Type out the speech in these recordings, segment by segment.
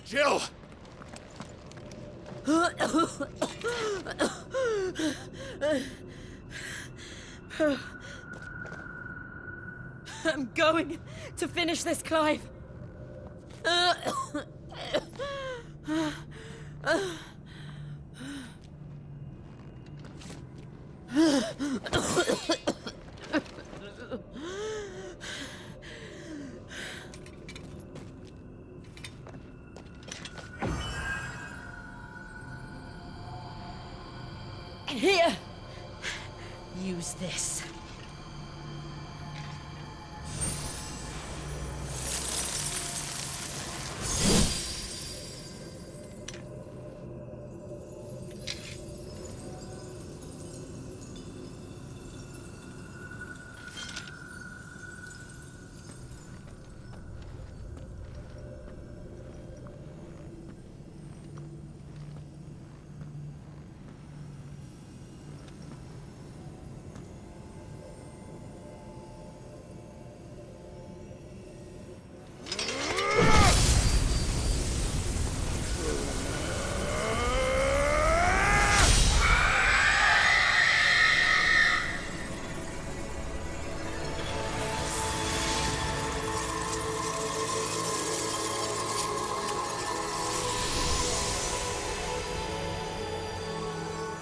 Jill! I'm going to finish this, Clive. Here! Use this.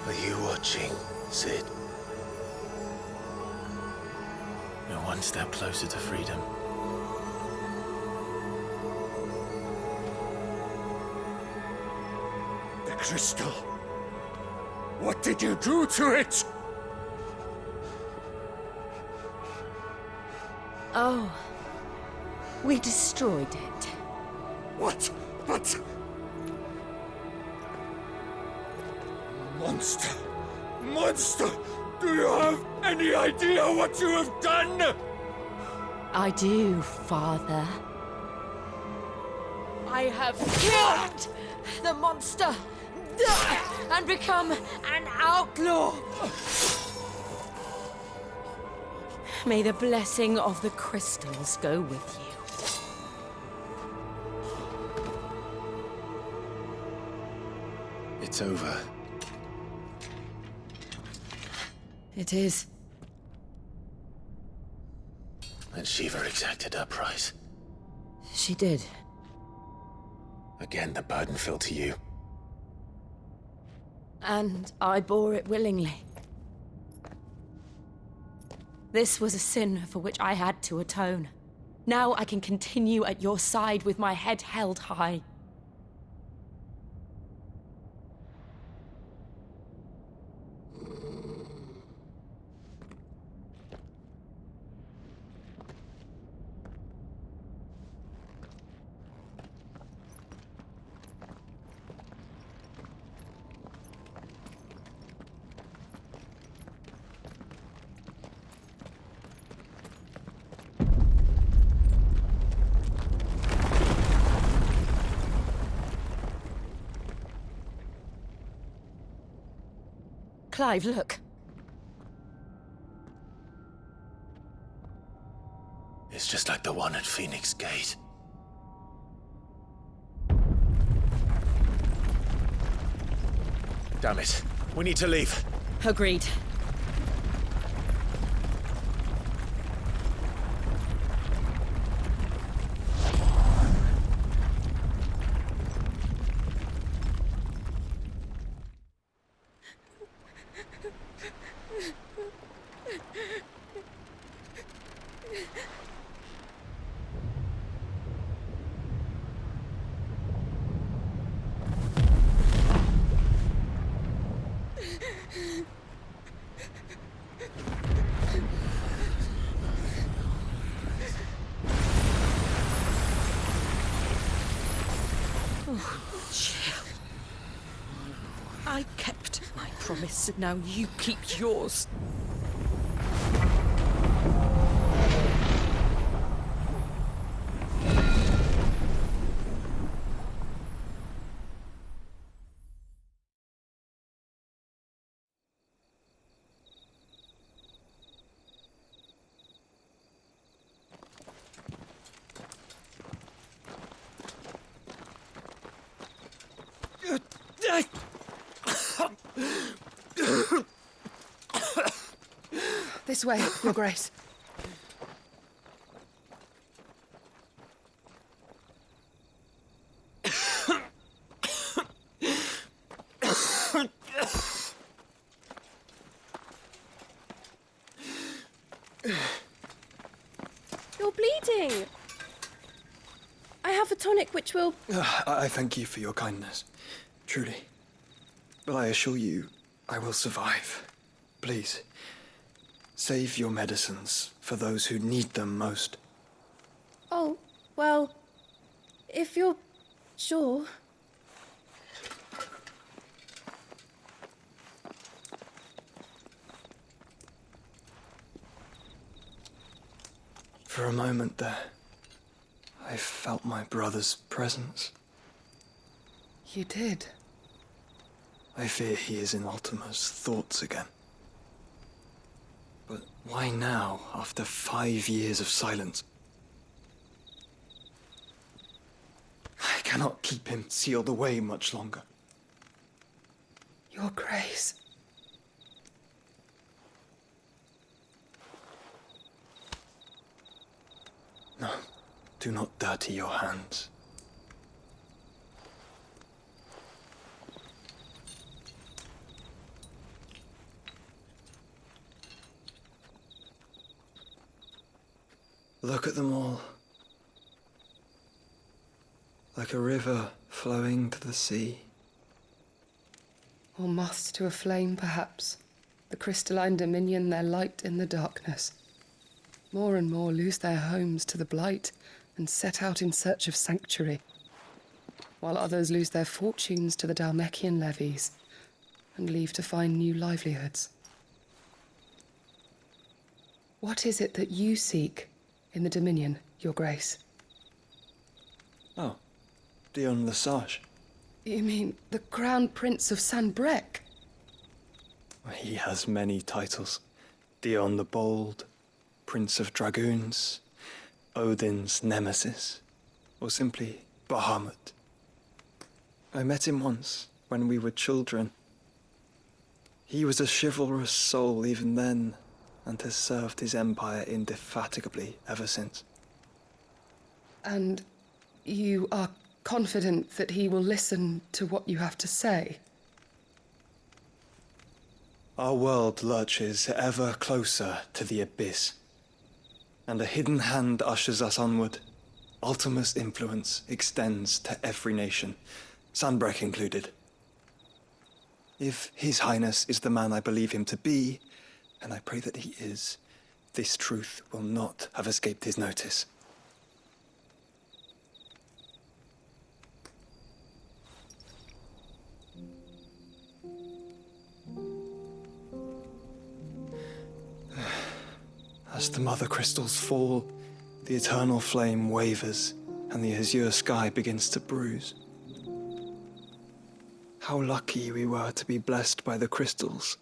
Are you watching, Sid? You're one step closer to freedom. The crystal. What did you do to it? Oh. We destroyed it. What? But... Monster! Monster! Do you have any idea what you have done? I do, Father. I have killed the monster and become an outlaw. May the blessing of the crystals go with you. It's over. It is. And Shiva exacted her price. She did. Again, the burden fell to you. And I bore it willingly. This was a sin for which I had to atone. Now I can continue at your side with my head held high. Clive, look. It's just like the one at Phoenix Gate. Damn it. We need to leave. Agreed. I kept my promise, and now you keep yours. This way, Your Grace. You're bleeding. I have a tonic which will... I thank you for your kindness, truly. But I assure you, I will survive. Please, save your medicines for those who need them most. Oh, well, if you're sure... For a moment there, I felt my brother's presence. You did. I fear he is in Ultima's thoughts again. But why now, after 5 years of silence? I cannot keep him sealed away much longer. Your Grace. No, do not dirty your hands. Look at them all. Like a river flowing to the sea. Or moths to a flame, perhaps. The crystalline dominion their light in the darkness. More and more lose their homes to the blight and set out in search of sanctuary, while others lose their fortunes to the Dhalmekian levies and leave to find new livelihoods. What is it that you seek in the Dominion, Your Grace? Oh, Dion Lesage. You mean the Crown Prince of Sanbrec? He has many titles. Dion the Bold, Prince of Dragoons, Odin's Nemesis, or simply Bahamut. I met him once, when we were children. He was a chivalrous soul even then, and has served his empire indefatigably ever since. And you are confident that he will listen to what you have to say? Our world lurches ever closer to the abyss, and a hidden hand ushers us onward. Ultima's influence extends to every nation, Sanbrec included. If His Highness is the man I believe him to be, and I pray that he is, this truth will not have escaped his notice. As the mother crystals fall, the eternal flame wavers, and the azure sky begins to bruise. How lucky we were to be blessed by the crystals,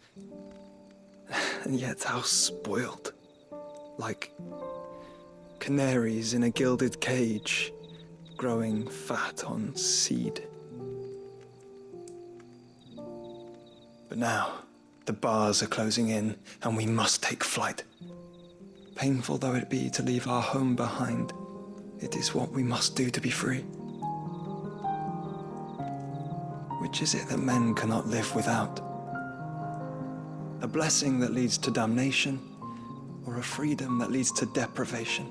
and yet how spoiled. Like canaries in a gilded cage, growing fat on seed. But now, the bars are closing in, and we must take flight. Painful though it be to leave our home behind, it is what we must do to be free. Which is it that men cannot live without? A blessing that leads to damnation, or a freedom that leads to deprivation?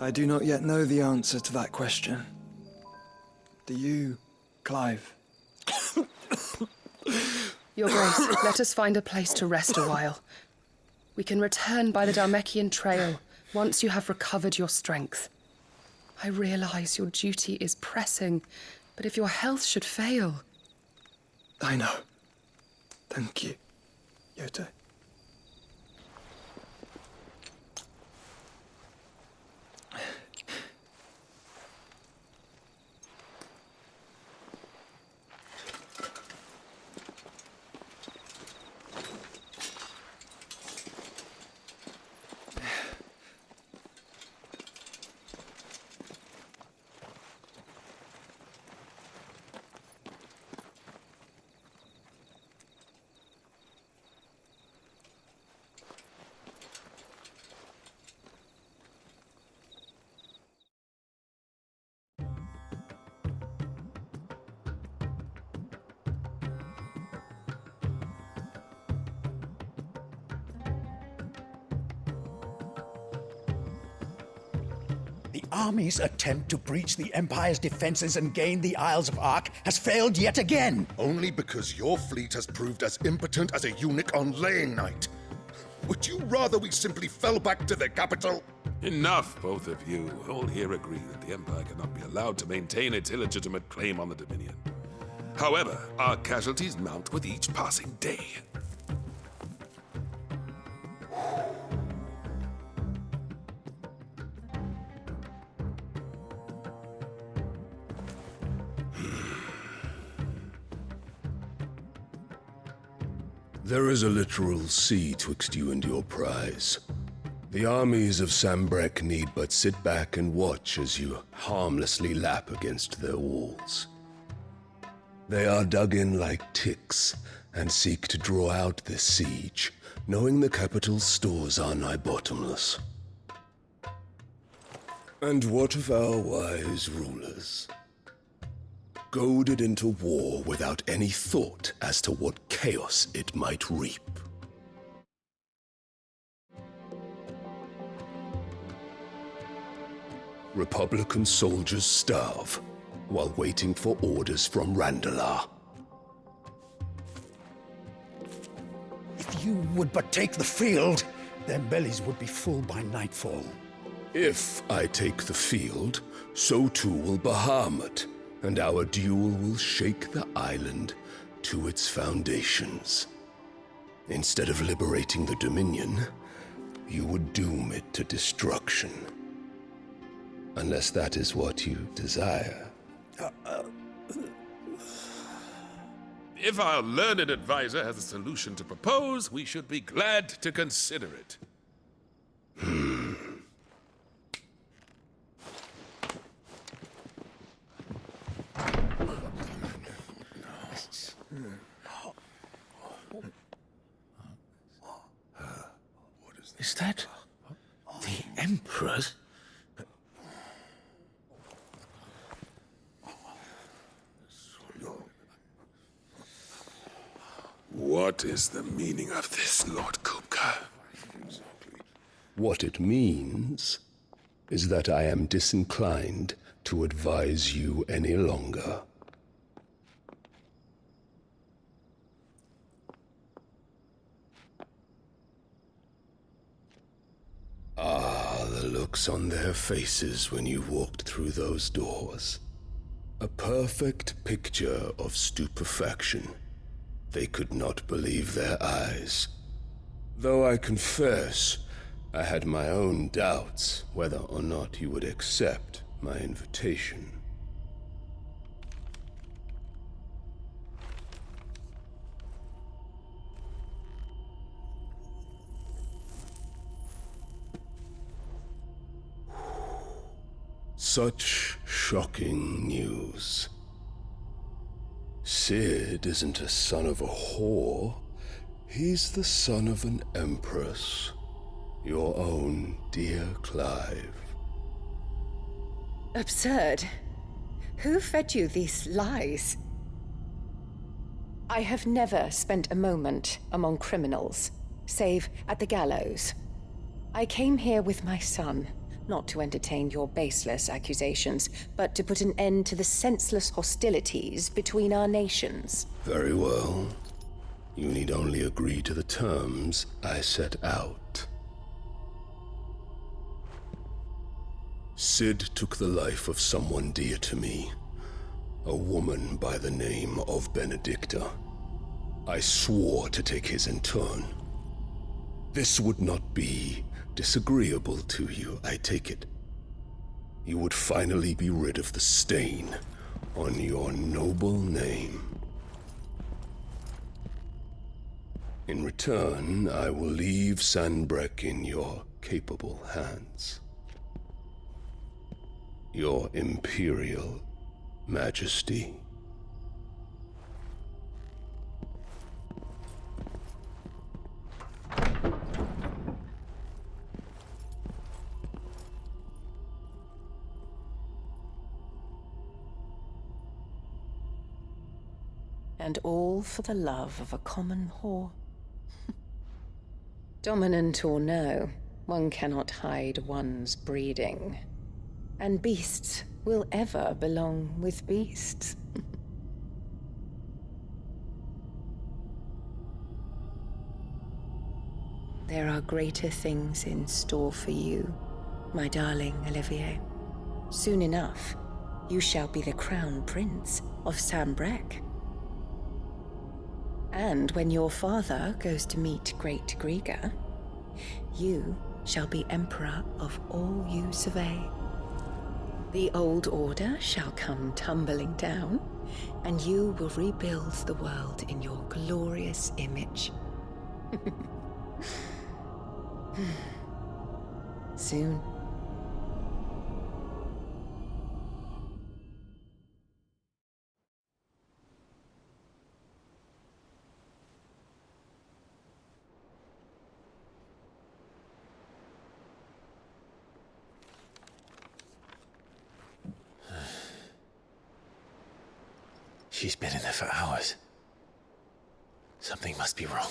I do not yet know the answer to that question. Do you, Clive? Your Grace, let us find a place to rest a while. We can return by the Dhalmekian trail once you have recovered your strength. I realize your duty is pressing, but if your health should fail... I know. Thank you, Yote. The army's attempt to breach the Empire's defenses and gain the Isles of Ark has failed yet again. Only because your fleet has proved as impotent as a eunuch on laying night. Would you rather we simply fell back to the capital? Enough, both of you. All here agree that the Empire cannot be allowed to maintain its illegitimate claim on the Dominion. However, our casualties mount with each passing day. There is a literal sea twixt you and your prize. The armies of Sambrek need but sit back and watch as you harmlessly lap against their walls. They are dug in like ticks and seek to draw out this siege, knowing the capital's stores are nigh bottomless. And what of our wise rulers? Goaded into war without any thought as to what chaos it might reap. Republican soldiers starve while waiting for orders from Randalar. If you would but take the field, their bellies would be full by nightfall. If I take the field, so too will Bahamut, and our duel will shake the island to its foundations. Instead of liberating the Dominion, you would doom it to destruction. Unless that is what you desire. If our learned advisor has a solution to propose, we should be glad to consider it. Is that the Emperor's? What is the meaning of this, Lord Kupka? What it means is that I am disinclined to advise you any longer. Ah, the looks on their faces when you walked through those doors. A perfect picture of stupefaction. They could not believe their eyes. Though I confess, I had my own doubts whether or not you would accept my invitation. Such shocking news. Sid isn't a son of a whore. He's the son of an empress. Your own dear Clive. Absurd. Who fed you these lies? I have never spent a moment among criminals, save at the gallows. I came here with my son, not to entertain your baseless accusations, but to put an end to the senseless hostilities between our nations. Very well. You need only agree to the terms I set out. Sid took the life of someone dear to me, a woman by the name of Benedicta. I swore to take his in turn. This would not be disagreeable to you, I take it. You would finally be rid of the stain on your noble name. In return, I will leave Sanbrek in your capable hands. Your Imperial Majesty. And all for the love of a common whore. Dominant or no, one cannot hide one's breeding. And beasts will ever belong with beasts. There are greater things in store for you, my darling Olivier. Soon enough, you shall be the crown prince of Sambrec. And when your father goes to meet Great Griga, you shall be emperor of all you survey. The old order shall come tumbling down, and you will rebuild the world in your glorious image. Soon. She's been in there for hours. Something must be wrong.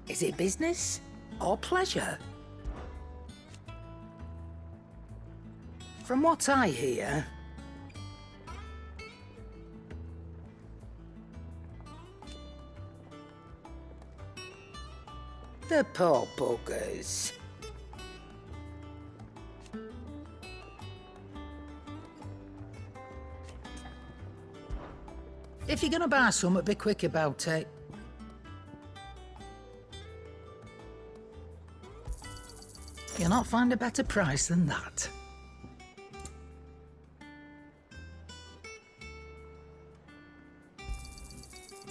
Is it business or pleasure? From what I hear, the poor buggers. If you're gonna buy something, be quick about it. You'll not find a better price than that.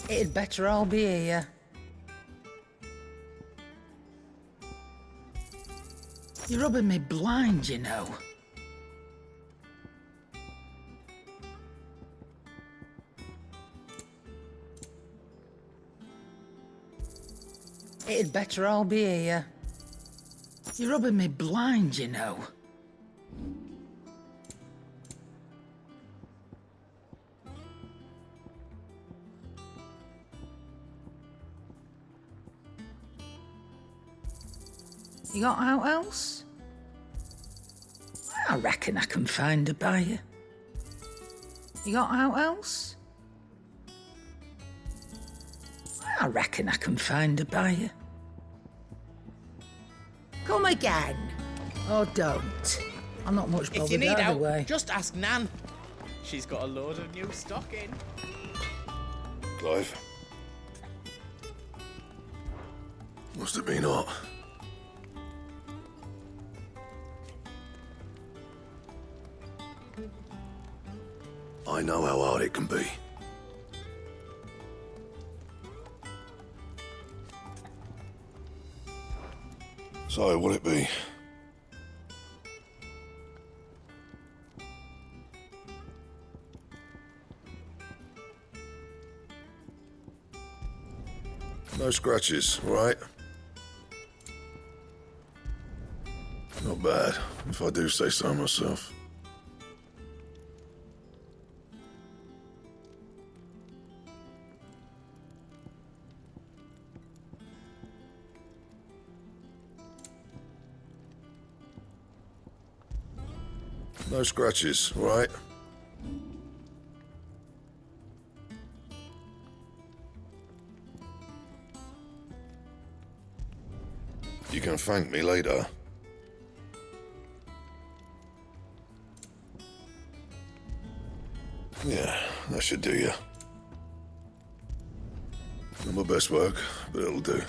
It'd better all be here. You're rubbing me blind, you know. It'd better all be here. You're rubbing me blind, you know. You got out else? I reckon I can find a buyer. You got out else? I reckon I can find a buyer. Come again. Or don't. I'm not much bothered If you need either help, way. just ask Nan. She's got a load of new stock in. Clive? Must it be not? I know how hard it can be. So, will it be? No scratches, right? Not bad, if I do say so myself. No scratches, right? You can thank me later. Yeah, that should do you. Not my best work, but it'll do.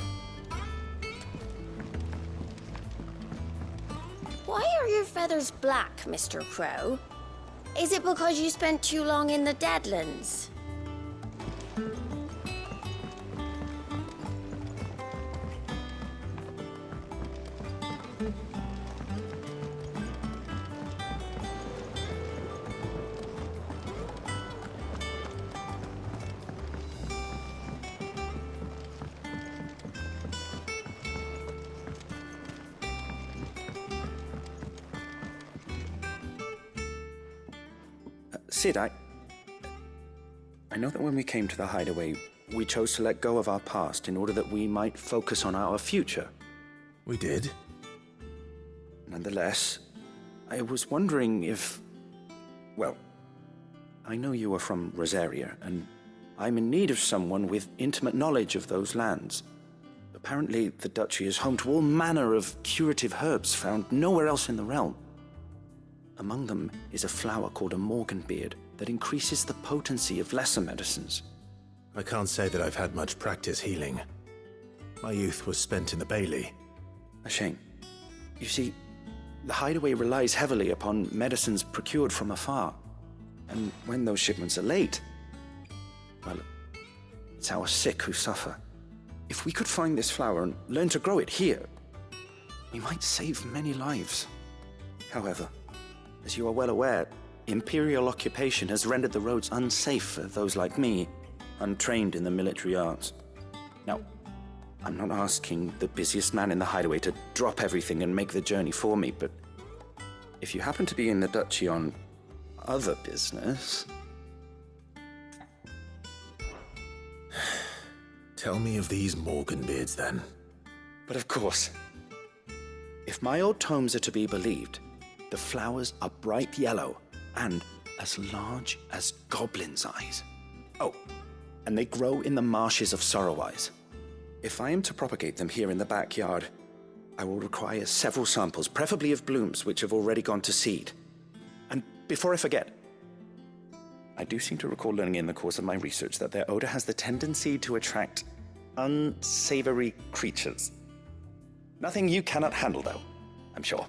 Why are your feathers black, Mr. Crow? Is it because you spent too long in the Deadlands? Sid, I know that when we came to the hideaway, we chose to let go of our past in order that we might focus on our future. We did. Nonetheless, I was wondering if... Well, I know you are from Rosaria, and I'm in need of someone with intimate knowledge of those lands. Apparently, the duchy is home to all manner of curative herbs found nowhere else in the realm. Among them is a flower called a morganbeard that increases the potency of lesser medicines. I can't say that I've had much practice healing. My youth was spent in the Bailey. A shame. You see, the hideaway relies heavily upon medicines procured from afar. And when those shipments are late, well, it's our sick who suffer. If we could find this flower and learn to grow it here, we might save many lives. However, as you are well aware, Imperial occupation has rendered the roads unsafe for those like me, untrained in the military arts. Now, I'm not asking the busiest man in the hideaway to drop everything and make the journey for me, but if you happen to be in the duchy on other business... Tell me of these morganbeards, then. But of course, if my old tomes are to be believed, the flowers are bright yellow and as large as goblins' eyes. Oh, and they grow in the marshes of Sorrowise. If I am to propagate them here in the backyard, I will require several samples, preferably of blooms which have already gone to seed. And before I forget, I do seem to recall learning in the course of my research that their odor has the tendency to attract unsavory creatures. Nothing you cannot handle, though, I'm sure.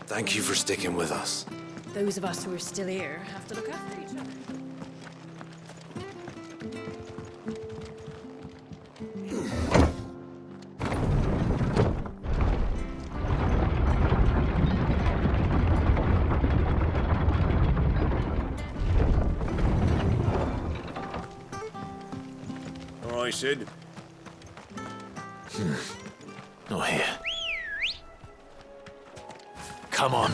Thank you for sticking with us. Those of us who are still here have to look after each other. All right, Sid. Not here. Come on.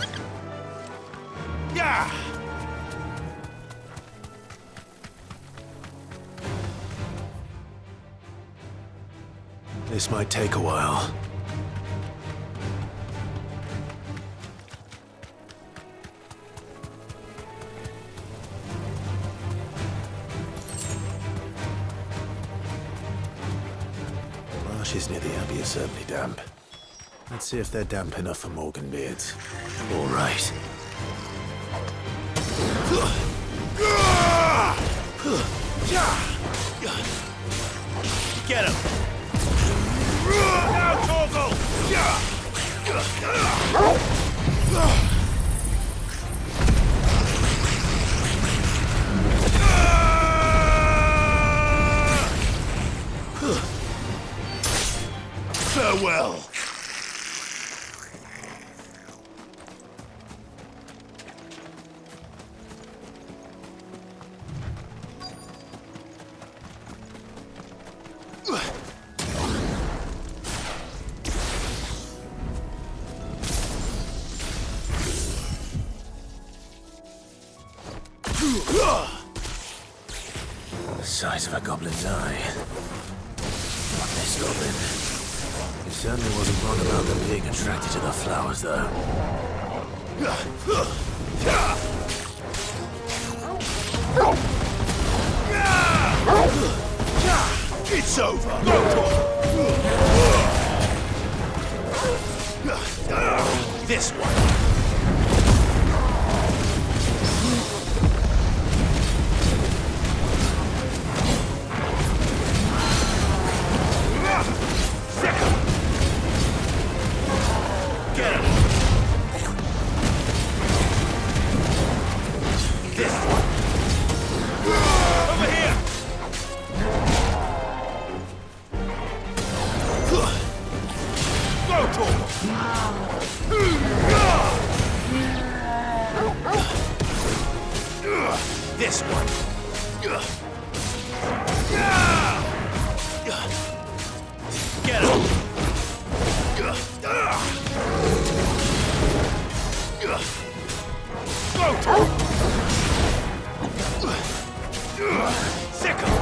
Yeah! This might take a while. The marshes near the Abbey are certainly damp. Let's see if they're damp enough for morganbeards. All right. Get him! Now, Torgal! Farewell! size of a goblin's eye. Not this goblin. He certainly wasn't wrong about them being attracted to the flowers, though. It's over! This one! Get him! This one! Over here! Go, Tor! This one! Get him! Go, Tor! Sick him!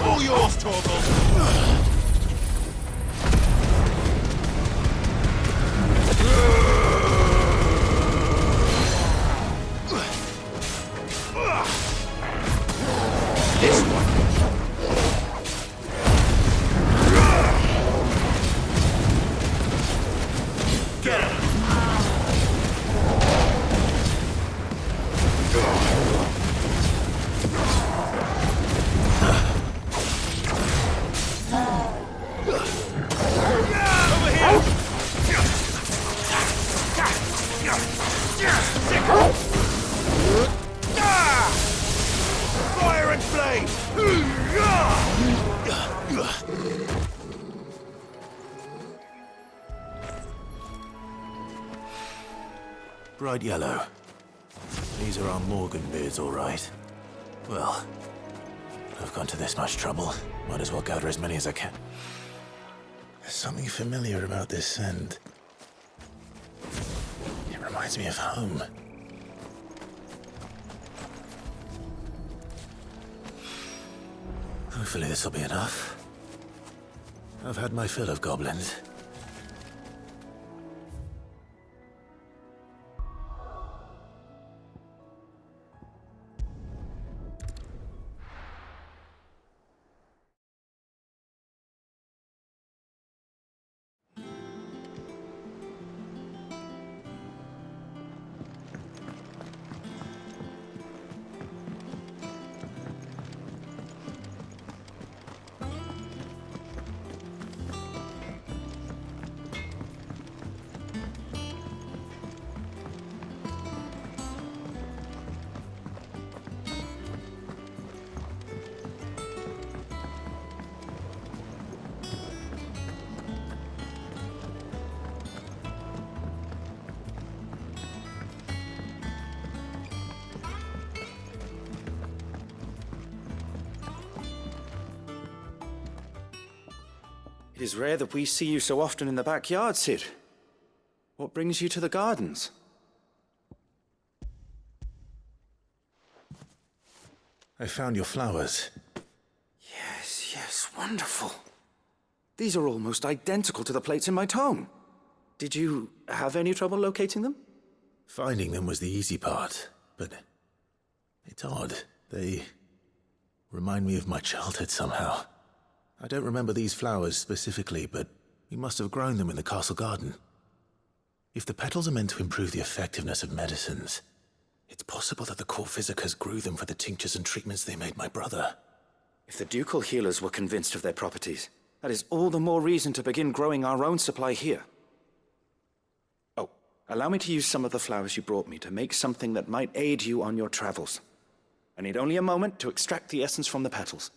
All yours, Torgal! This one! Get him! Over here! Fire and flame! Bright yellow. These are our Morgan beards, all right. Well, I've gone to this much trouble. Might as well gather as many as I can. There's something familiar about this scent. It reminds me of home. Hopefully this will be enough. I've had my fill of goblins. It is rare that we see you so often in the backyard, Cid. What brings you to the gardens? I found your flowers. Yes, yes, wonderful. These are almost identical to the plates in my tome. Did you have any trouble locating them? Finding them was the easy part, but it's odd. They remind me of my childhood somehow. I don't remember these flowers specifically, but we must have grown them in the castle garden. If the petals are meant to improve the effectiveness of medicines, it's possible that the court physicers grew them for the tinctures and treatments they made my brother. If the ducal healers were convinced of their properties, that is all the more reason to begin growing our own supply here. Oh, allow me to use some of the flowers you brought me to make something that might aid you on your travels. I need only a moment to extract the essence from the petals.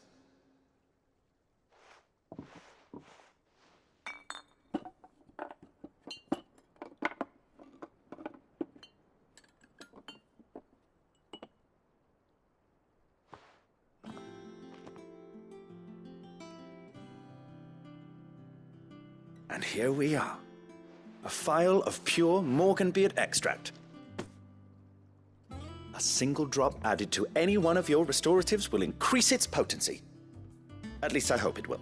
And here we are. A phial of pure Morganbeard extract. A single drop added to any one of your restoratives will increase its potency. At least I hope it will.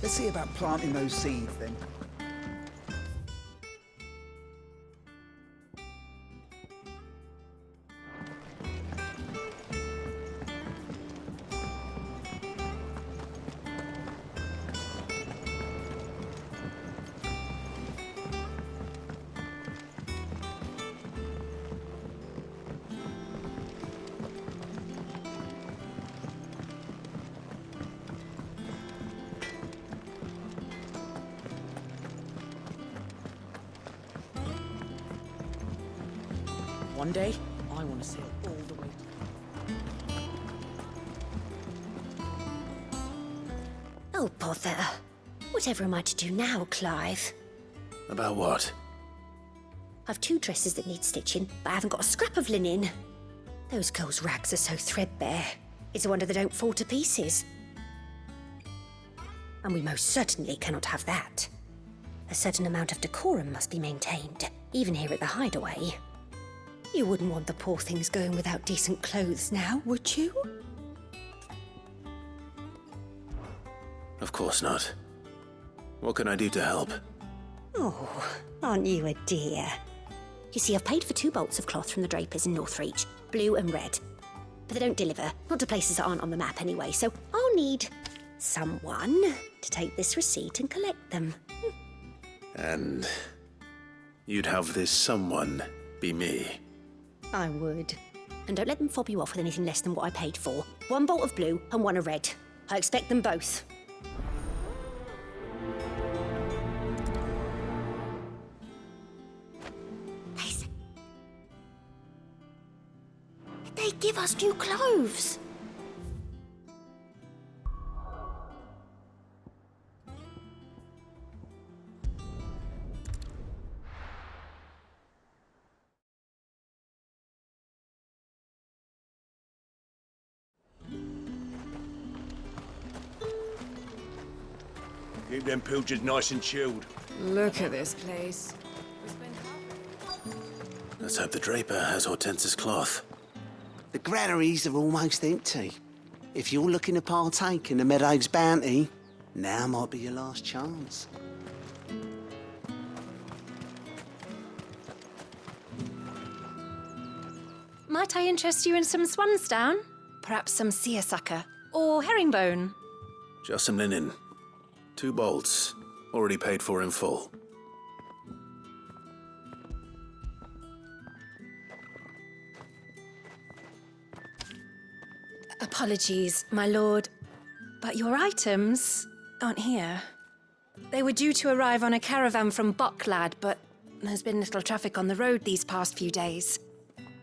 Let's see about planting those seeds then. One day, I want to sail all the way to... Oh, bother. Whatever am I to do now, Clive? About what? I've 2 dresses that need stitching, but I haven't got a scrap of linen. Those girls' rags are so threadbare. It's a wonder they don't fall to pieces. And we most certainly cannot have that. A certain amount of decorum must be maintained, even here at the Hideaway. You wouldn't want the poor things going without decent clothes now, would you? Of course not. What can I do to help? Oh, aren't you a dear? You see, I've paid for 2 bolts of cloth from the drapers in Northreach, blue and red. But they don't deliver, not to places that aren't on the map anyway, so I'll need someone to take this receipt and collect them. And you'd have this someone be me? I would. And don't let them fob you off with anything less than what I paid for. 1 bolt of blue and 1 of red. I expect them both. They give us new clothes. Keep them pilchards nice and chilled. Look at this place. Let's hope the draper has Hortense's cloth. The granaries are almost empty. If you're looking to partake in the Meadow's bounty, now might be your last chance. Might I interest you in some swansdown? Perhaps some seersucker or herringbone? Just some linen. 2 bolts, already paid for in full. Apologies, my lord, but your items aren't here. They were due to arrive on a caravan from Bocklad, but there's been little traffic on the road these past few days.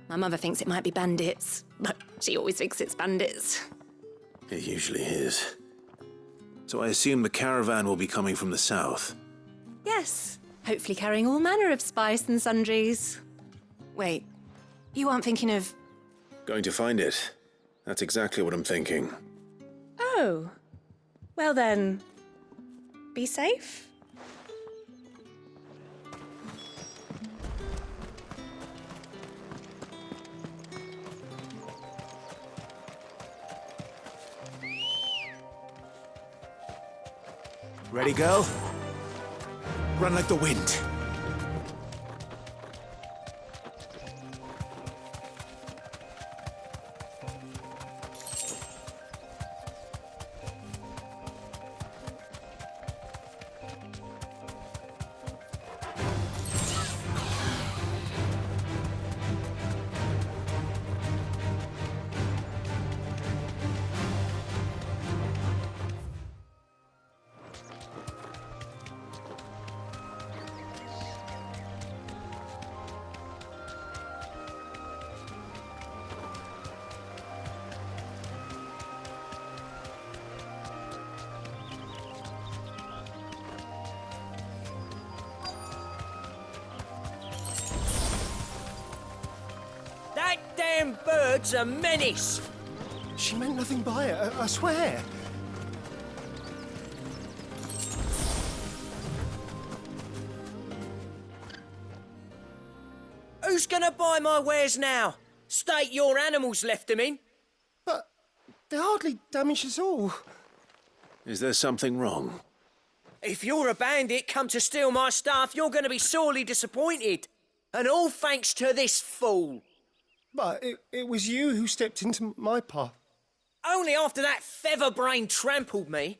My mother thinks it might be bandits, but she always thinks it's bandits. It usually is. So I assume the caravan will be coming from the south. Yes, hopefully carrying all manner of spice and sundries. Wait, you aren't thinking of... Going to find it. That's exactly what I'm thinking. Oh, well then, be safe. Ready, girl? Run like the wind. words a menace. She meant nothing by it, I swear. Who's gonna buy my wares now? State your animals left them in. But they hardly damaged us all. Is there something wrong? If you're a bandit come to steal my stuff, you're gonna be sorely disappointed. And all thanks to this fool. But it was you who stepped into my path. Only after that feather-brain trampled me.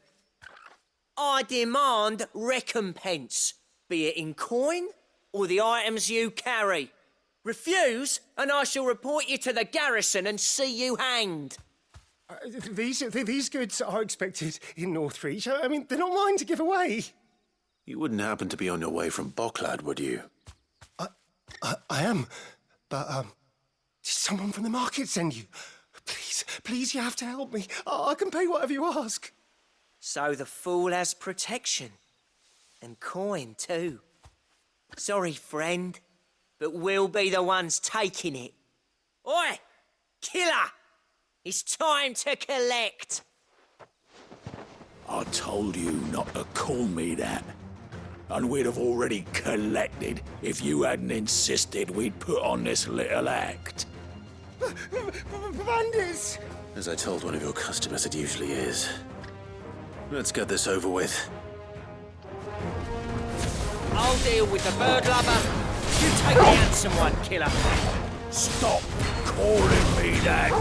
I demand recompense, be it in coin or the items you carry. Refuse, and I shall report you to the garrison and see you hanged. These goods are expected in Northreach. I mean, they're not mine to give away. You wouldn't happen to be on your way from Bocklad, would you? I am, but did someone from the market send you? Please, you have to help me. I can pay whatever you ask. So the fool has protection. And coin, too. Sorry, friend, but we'll be the ones taking it. Oi! Killer! It's time to collect! I told you not to call me that. And we'd have already collected if you hadn't insisted we'd put on this little act. Bandits! As I told one of your customers, it usually is. Let's get this over with. I'll deal with the bird lover. You take the handsome one, killer. Stop calling me that!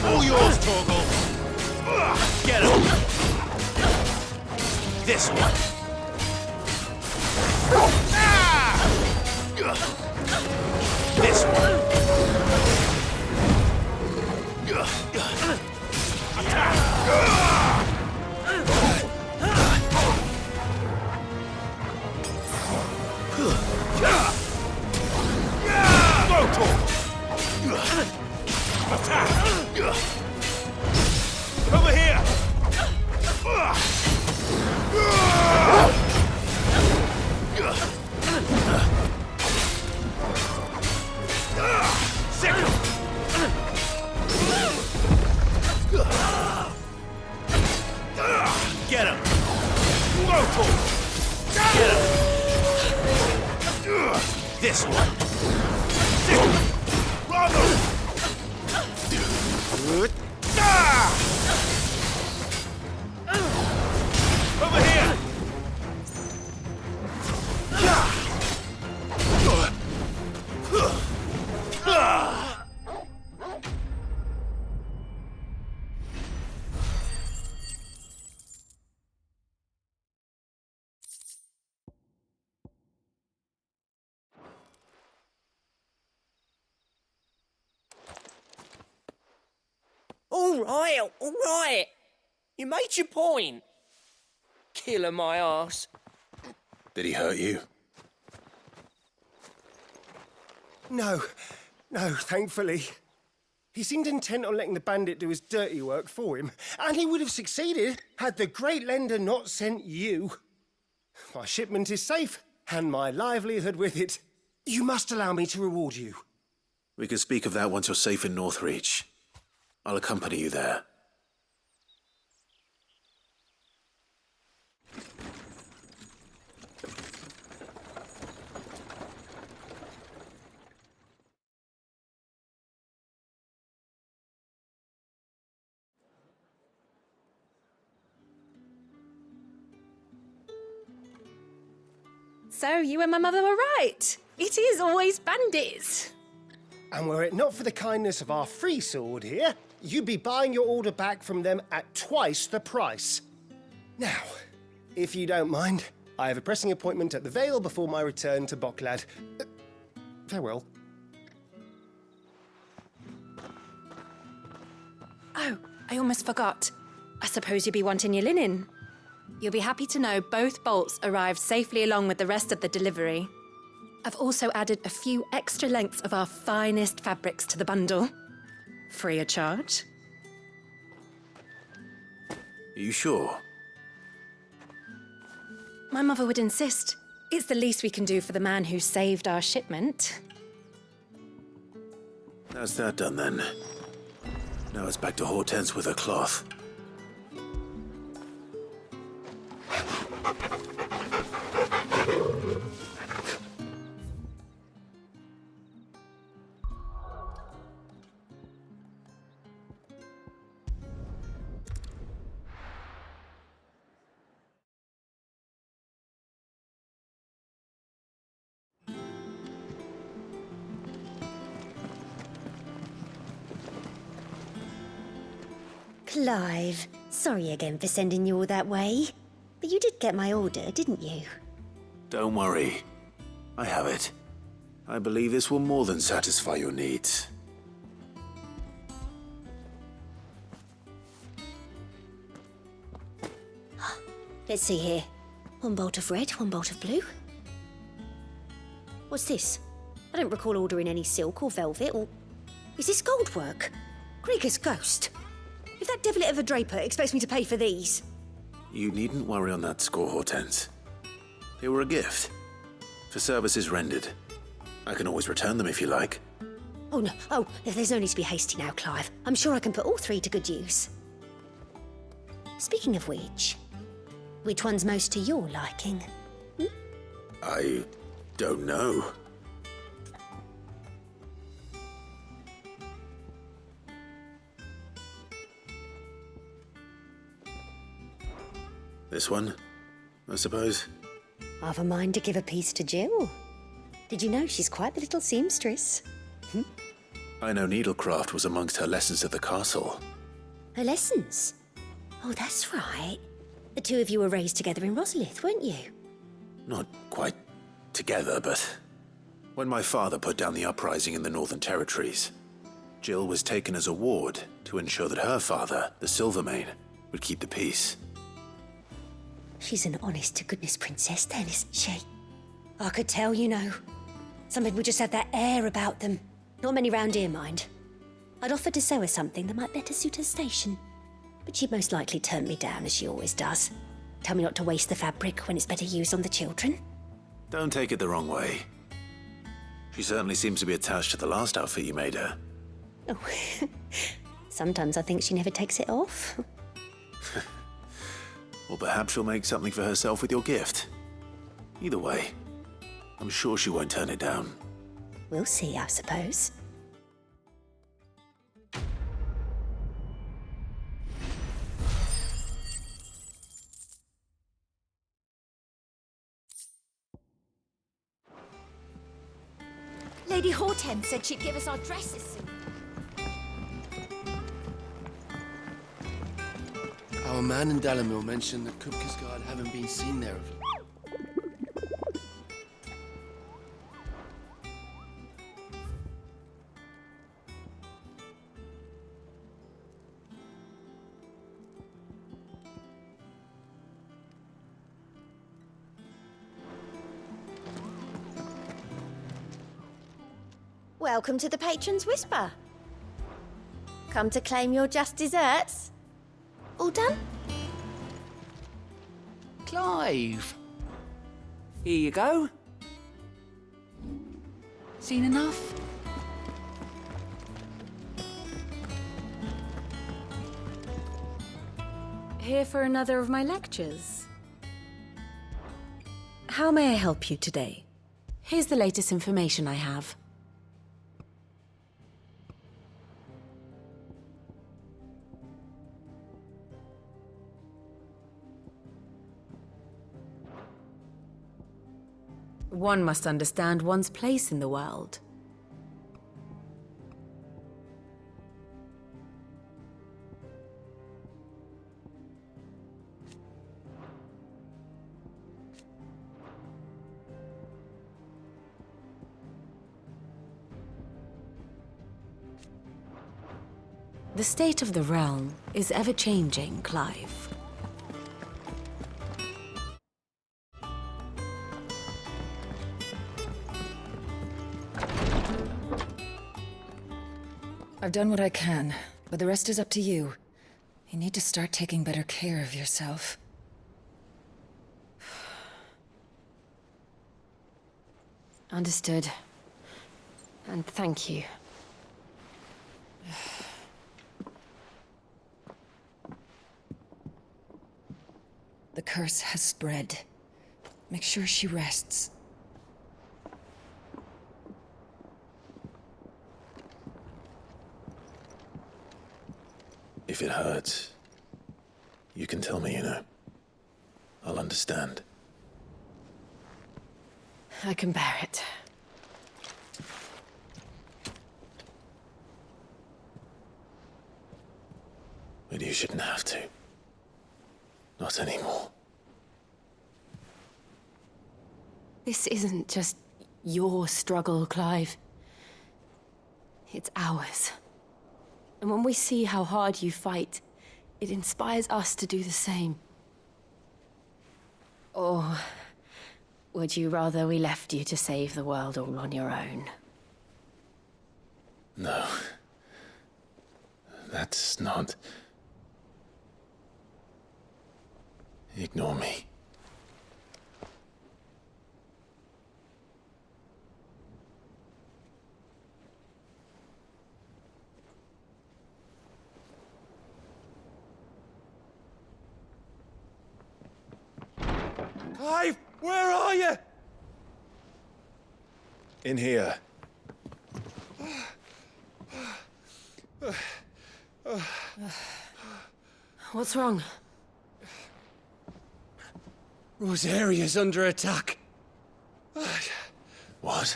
All yours, Torgal. Get him. This one. This one. Over here! Get him! Get him! This one! Over here! All right. You made your point. Killer my ass. Did he hurt you? No, thankfully. He seemed intent on letting the bandit do his dirty work for him, and he would have succeeded had the Great Lender not sent you. My shipment is safe, and my livelihood with it. You must allow me to reward you. We can speak of that once you're safe in Northreach. I'll accompany you there. So you and my mother were right. It is always bandits. And were it not for the kindness of our free sword here, you'd be buying your order back from them at twice the price. Now, if you don't mind, I have a pressing appointment at the Vale before my return to Bocklad. Farewell. Oh, I almost forgot. I suppose you'll be wanting your linen. You'll be happy to know both bolts arrived safely along with the rest of the delivery. I've also added a few extra lengths of our finest fabrics to the bundle. Free of charge. Are you sure? My mother would insist. It's the least we can do for the man who saved our shipment. That's that done then. Now it's back to Hortense with her cloth. Clive, sorry again for sending you all that way. But you did get my order, didn't you? Don't worry. I have it. I believe this will more than satisfy your needs. Let's see here. One bolt of red, one bolt of blue. What's this? I don't recall ordering any silk or velvet or... Is this gold work? Krieger's ghost. If that devilet of a draper expects me to pay for these... You needn't worry on that score, Hortense. They were a gift. For services rendered. I can always return them if you like. Oh, no. Oh, there's no need to be hasty now, Clive. I'm sure I can put all three to good use. Speaking of which one's most to your liking? I don't know. This one, I suppose. I've a mind to give a piece to Jill. Did you know she's quite the little seamstress? I know needlecraft was amongst her lessons at the castle. Her lessons? Oh, that's right. The two of you were raised together in Rosalith, weren't you? Not quite together, but when my father put down the uprising in the Northern Territories, Jill was taken as a ward to ensure that her father, the Silvermane, would keep the peace. She's an honest-to-goodness princess then, isn't she? I could tell, you know. Some people just have that air about them. Not many round here, mind. I'd offered to sew her something that might better suit her station. But she'd most likely turn me down, as she always does. Tell me not to waste the fabric when it's better used on the children. Don't take it the wrong way. She certainly seems to be attached to the last outfit you made her. Oh, sometimes I think she never takes it off. Or perhaps she'll make something for herself with your gift. Either way, I'm sure she won't turn it down. We'll see, I suppose. Lady Hortense said she'd give us our dresses soon. Our man in Dalamil mentioned that Kupka's guard haven't been seen there of late. Welcome to the Patron's Whisper. Come to claim your just desserts? All done? Clive! Here you go. Seen enough? Here for another of my lectures. How may I help you today? Here's the latest information I have. One must understand one's place in the world. The state of the realm is ever-changing, Clive. I've done what I can, but the rest is up to you. You need to start taking better care of yourself. Understood. And thank you. The curse has spread. Make sure she rests. If it hurts, you can tell me, you know. I'll understand. I can bear it. But you shouldn't have to. Not anymore. This isn't just your struggle, Clive. It's ours. And when we see how hard you fight, it inspires us to do the same. Or would you rather we left you to save the world all on your own? No. That's not... Ignore me. Clive, where are you? In here. What's wrong? Rosaria's under attack. What?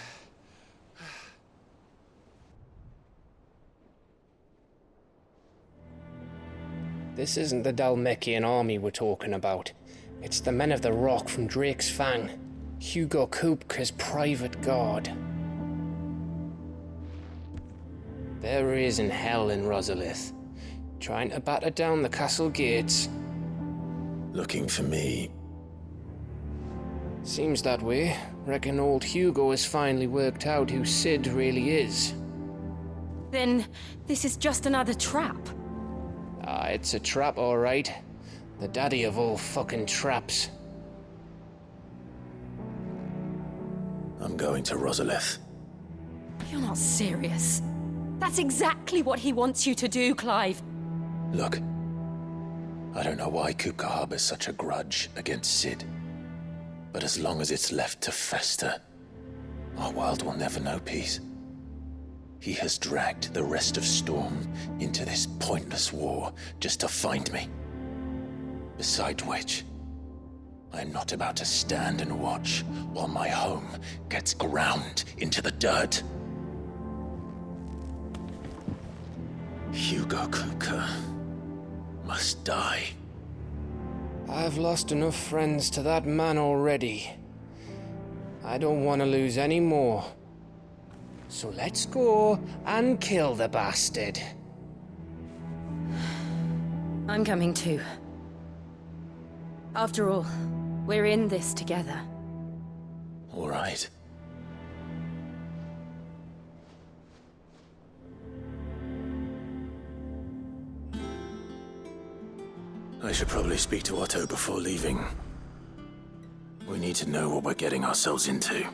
This isn't the Dalmekian army we're talking about. It's the men of the Rock from Drake's Fang. Hugo Kupka's private guard. There he is in hell in Rosalith, trying to batter down the castle gates. Looking for me. Seems that way. Reckon old Hugo has finally worked out who Sid really is. Then this is just another trap. Ah, it's a trap, all right. The daddy of all fucking traps. I'm going to Rosalith. You're not serious. That's exactly what he wants you to do, Clive. Look, I don't know why Kupka harbors such a grudge against Sid. But as long as it's left to fester, our world will never know peace. He has dragged the rest of Storm into this pointless war just to find me. Besides which, I am not about to stand and watch while my home gets ground into the dirt. Hugo Kupka must die. I've lost enough friends to that man already. I don't want to lose any more. So let's go and kill the bastard. I'm coming too. After all, we're in this together. All right. I should probably speak to Otto before leaving. We need to know what we're getting ourselves into.